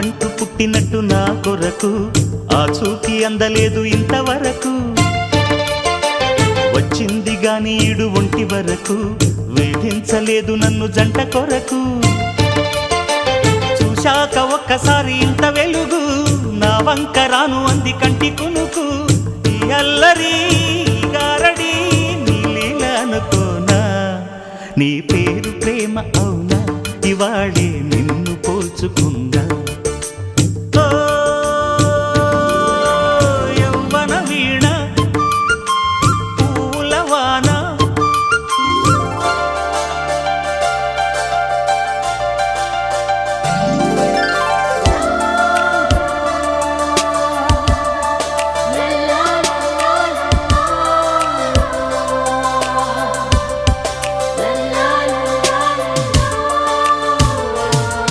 అంటూ పుట్టినట్టు నా కొరకు ఆ చూకి అందలేదు ఇంతవరకు వచ్చింది గాని ఈడు ఒంటి వరకు వేధించలేదు నన్ను జంట కొరకు చూశాక ఒక్కసారి ఇంత వెలుగు నా వంక రాను అంది కంటి కునుకు ఈ అల్లరి గారడి నీ లీల అనుకోనా నీ పేరు ప్రేమ అవునా ఇవాళే నిన్ను పోల్చుకుందా